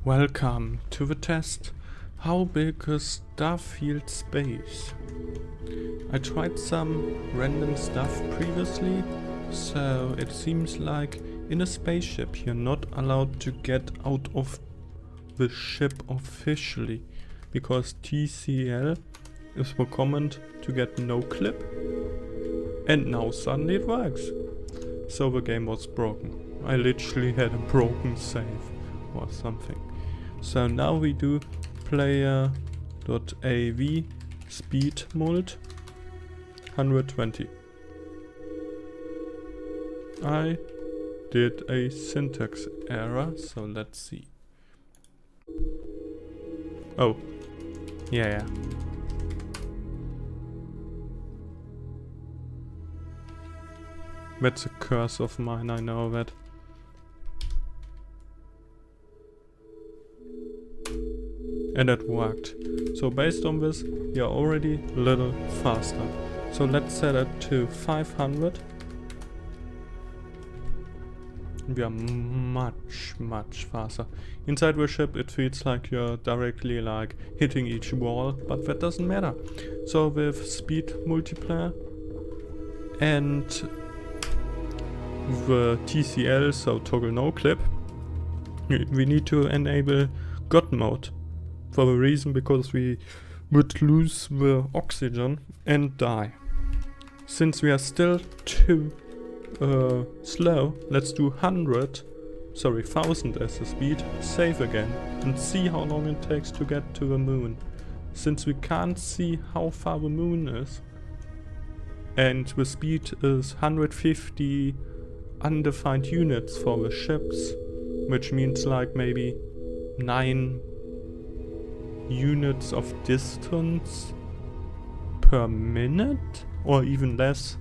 Welcome to the test. How big is Starfield space? I tried some random stuff previously, so it seems like in a spaceship you're not allowed to get out of the ship officially, because TCL is recommended to get no clip, and now suddenly it works. So the game was broken. I literally had a broken save or something. So now we do player.av speed mult 120. I did a syntax error, so let's see. Oh, yeah. That's a curse of mine, I know that. And it worked. So based on this, we are already a little faster. So let's set it to 500. We are much faster. Inside the ship it feels like you're directly like hitting each wall, but that doesn't matter. So with speed multiplier and the TCL, so toggle no clip, we need to enable God mode. For the reason because we would lose the oxygen and die. Since we are still too slow, let's do 1000 as the speed, save again, and see how long it takes to get to the moon. Since we can't see how far the moon is, and the speed is 150 undefined units for the ships, which means like maybe 9 units of distance per minute, or even less,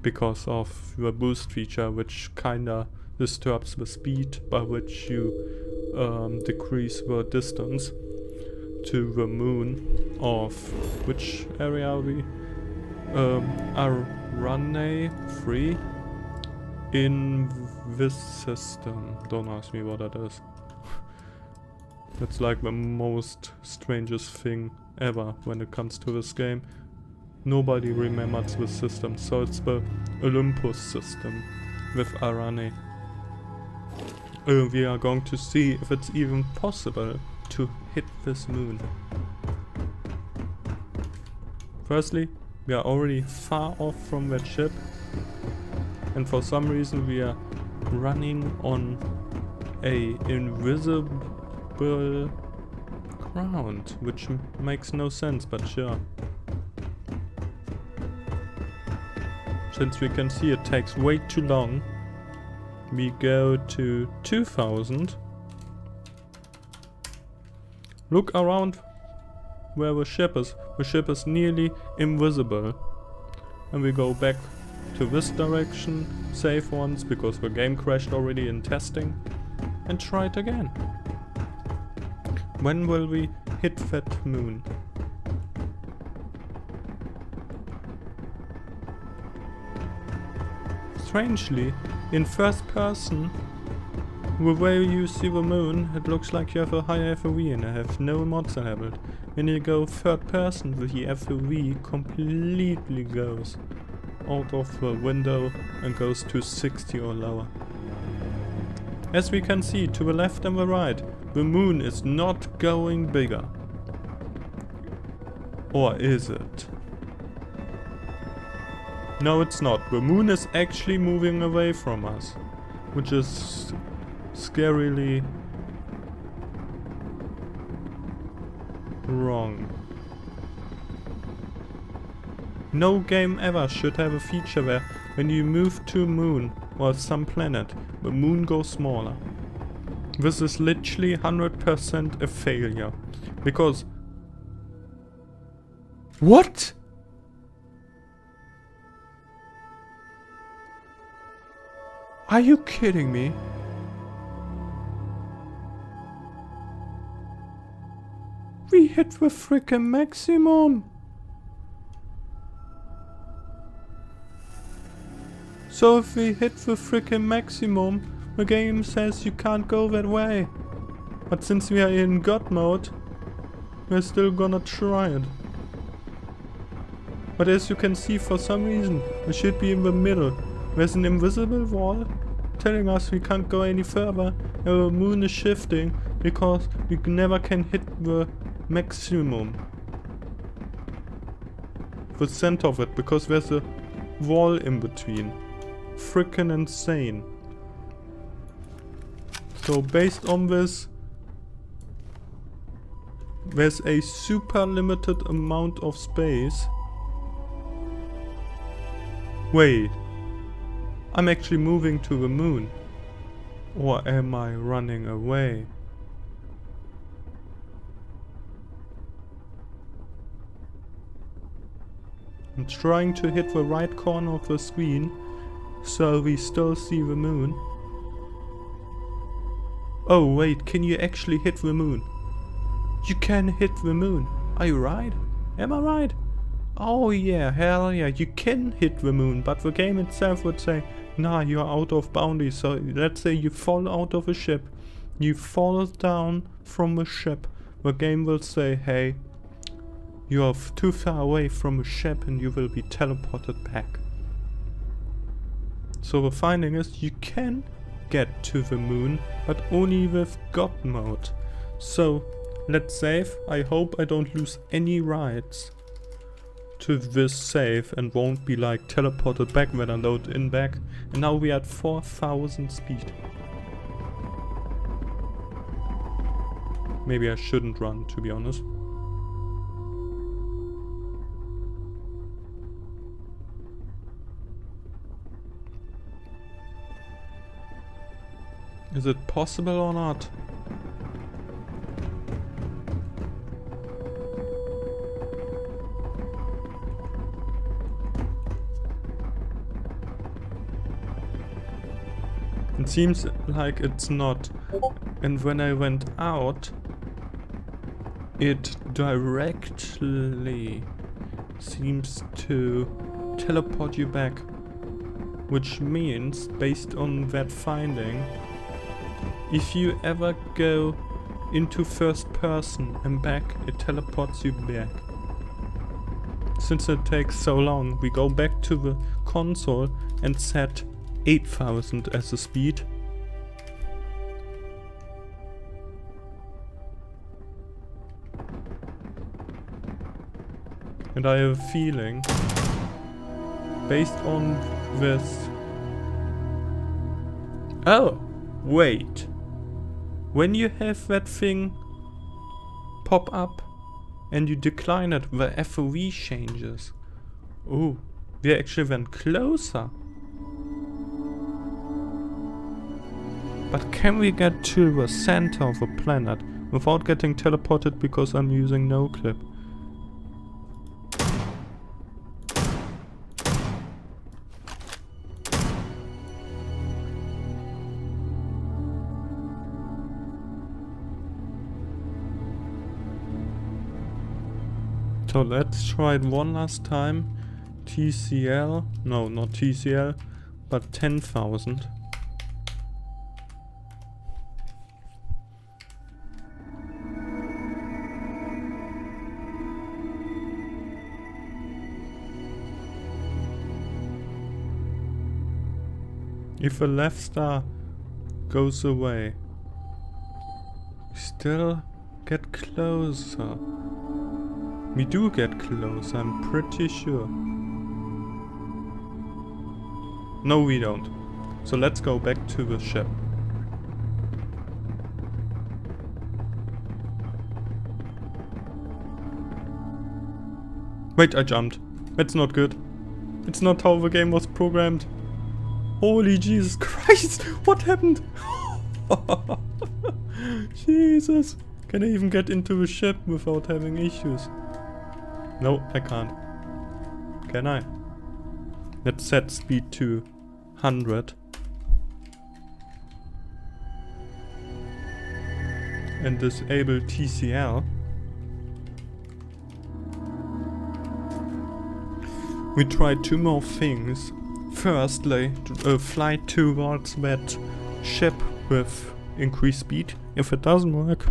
because of the boost feature, which kinda disturbs the speed by which you decrease the distance to the moon of which area are we? Arane 3 in this system. Don't ask me what that is. That's like the most strangest thing ever when it comes to this game. Nobody remembers the system, so it's the Olympus system with Arane. We are going to see if it's even possible to hit this moon. Firstly, we are already far off from that ship, and for some reason we are running on a invisible ground, which makes no sense, but sure. Since we can see it takes way too long, we go to 2000. Look around where the ship is. The ship is nearly invisible. And we go back to this direction, save once because the game crashed already in testing, and try it again. When will we hit that moon? Strangely, in first person, the way you see the moon, it looks like you have a high FOV and I have no mods enabled. When you go third person, the FOV completely goes out of the window and goes to 60 or lower. As we can see to the left and the right, the moon is not going bigger. Or is it? No, it's not. The moon is actually moving away from us, which is scarily wrong. No game ever should have a feature where when you move to a moon or some planet, the moon goes smaller. This is literally 100% a failure. Because... What?! Are you kidding me? We hit the frickin' maximum! So if we hit the frickin' maximum, The game says you can't go that way. But since we are in God mode, we're still gonna try it. But as you can see, for some reason, we should be in the middle. There's an invisible wall telling us we can't go any further, and the moon is shifting because we never can hit the maximum. The center of it, because there's a wall in between. Frickin' insane. So based on this, there's a super limited amount of space. Wait, I'm actually moving to the moon. Or am I running away? I'm trying to hit the right corner of the screen so we still see the moon. Oh wait, can you actually hit the moon? You can hit the moon. Are you right? Am I right? Oh yeah, hell yeah, you can hit the moon, but the game itself would say, nah, you're out of boundaries. So let's say you fall out of a ship. You fall down from a ship. The game will say, hey, you are too far away from a ship and you will be teleported back. So the finding is you can get to the moon, but only with God mode. So let's save. I hope I don't lose any rights to this save and won't be like teleported back when I load in back. And now we are at 4000 speed. Maybe I shouldn't run, to be honest. Is it possible or not? It seems like it's not. And when I went out, it directly seems to teleport you back. Which means, based on that finding, if you ever go into first person and back, it teleports you back. Since it takes so long, we go back to the console and set 8000 as the speed. And I have a feeling, based on this... Oh! Wait! When you have that thing pop up and you decline it, the FOV changes. Oh, we actually went closer. But can we get to the center of the planet without getting teleported because I'm using no clip? So let's try it one last time. TCL, no, not TCL, but 10,000. If the left star goes away, we still get closer. We do get close, I'm pretty sure. No, we don't. So let's go back to the ship. Wait, I jumped. That's not good. It's not how the game was programmed. Holy Jesus Christ! What happened? Jesus! Can I even get into the ship without having issues? No, I can't. Can I? Let's set speed to 100. And disable TCL. We try two more things. Firstly, fly towards that ship with increased speed. If it doesn't work,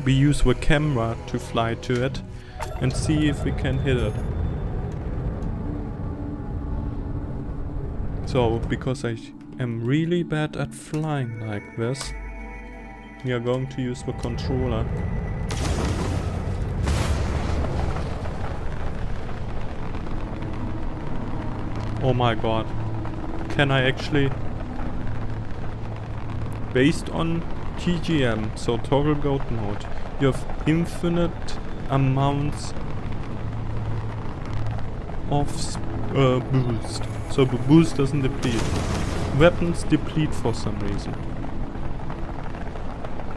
we use the camera to fly to it and see if we can hit it. So, because I am really bad at flying like this, we are going to use the controller. Oh my god. Can I actually... Based on TGM, so toggle goat mode, you have infinite amounts of boost. So the boost doesn't deplete. Weapons deplete for some reason.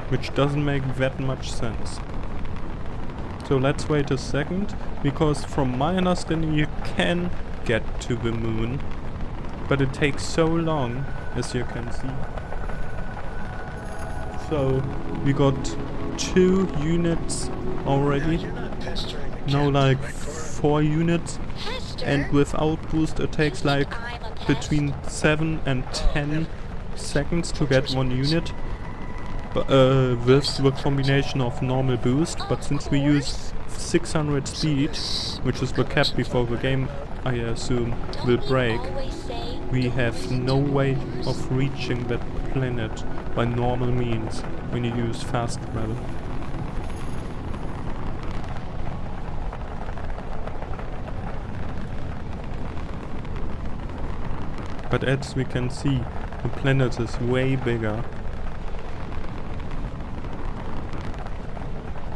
Which doesn't make that much sense. So let's wait a second, because from my understanding you can get to the moon, but it takes so long, as you can see. So we got 2 units already, now like 4 units, and without boost it takes like between 7 and 10 seconds to get 1 unit. With the combination of normal boost, but since we use 600 speed, which is the cap before the game, I assume, will break, we have no way of reaching that planet by normal means when you use fast travel. But as we can see, the planet is way bigger.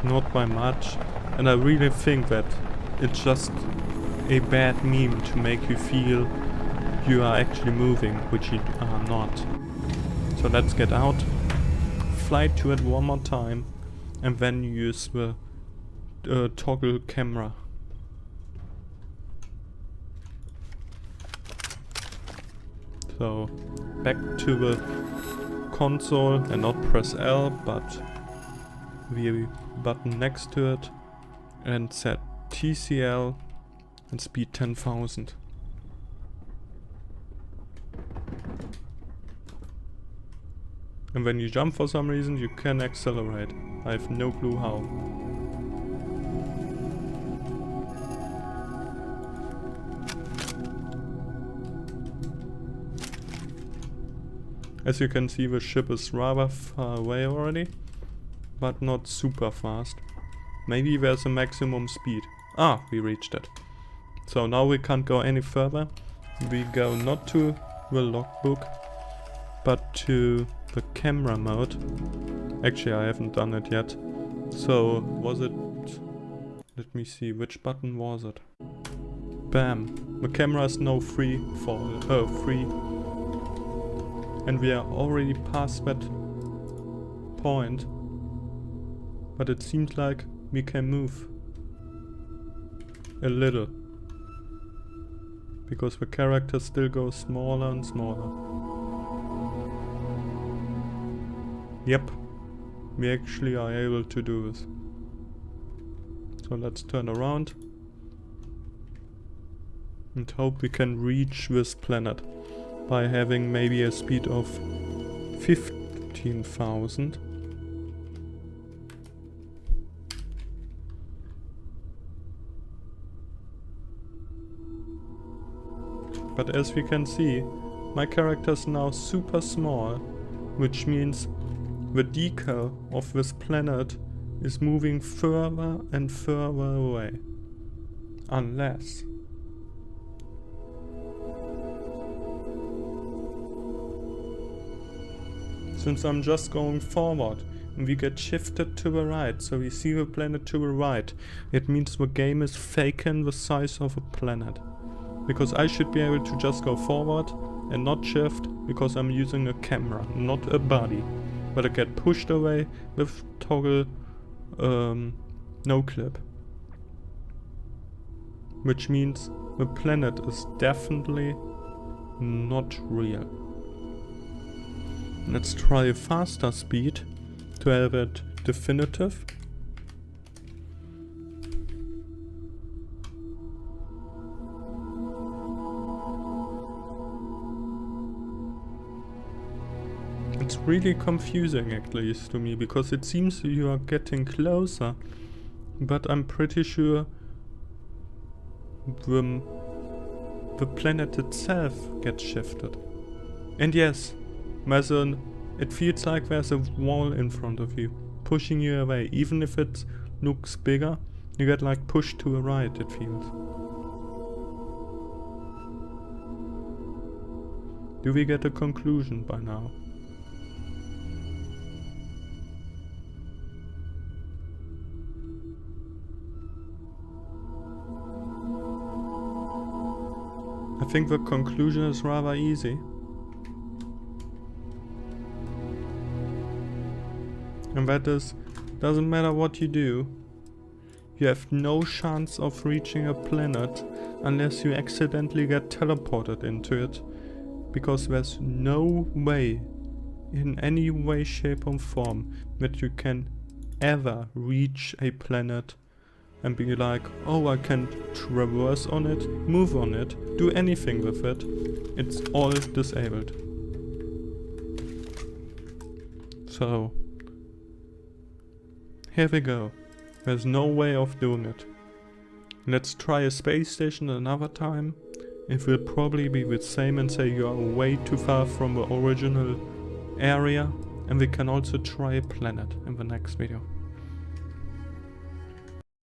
Not by much, and I really think that it's just a bad meme to make you feel you are actually moving, which you are not. So let's get out, fly to it one more time, and then use the toggle camera. So back to the console and not press L, but the button next to it, and set TCL and speed 10,000. And when you jump for some reason you can accelerate. I have no clue how. As you can see, the ship is rather far away already, but not super fast. Maybe there's a maximum speed. Ah, we reached it. So now we can't go any further. We go not to the logbook, but to the camera mode. Actually, I haven't done it yet. So, was it... Let me see, which button was it? Bam! The camera is now free. And we are already past that point. But it seems like we can move a little, because the character still goes smaller and smaller. Yep, we actually are able to do this. So let's turn around and hope we can reach this planet by having maybe a speed of 15,000. But as we can see, my character is now super small, which means the decal of this planet is moving further and further away. Unless... Since I'm just going forward and we get shifted to the right, so we see the planet to the right, it means the game is faking the size of a planet. Because I should be able to just go forward and not shift, because I'm using a camera, not a body. But I get pushed away with toggle no clip. Which means the planet is definitely not real. Let's try a faster speed to have it definitive. It's really confusing, at least to me, because it seems you are getting closer, but I'm pretty sure the planet itself gets shifted. And yes, it feels like there's a wall in front of you, pushing you away. Even if it looks bigger, you get like pushed to the right, it feels. Do we get a conclusion by now? I think the conclusion is rather easy. And that is, doesn't matter what you do, you have no chance of reaching a planet unless you accidentally get teleported into it, because there's no way, in any way, shape or form, that you can ever reach a planet and be like, oh, I can traverse on it, move on it, do anything with it. It's all disabled. So, here we go. There's no way of doing it. Let's try a space station another time. It will probably be the same and say you are way too far from the original area. And we can also try a planet in the next video.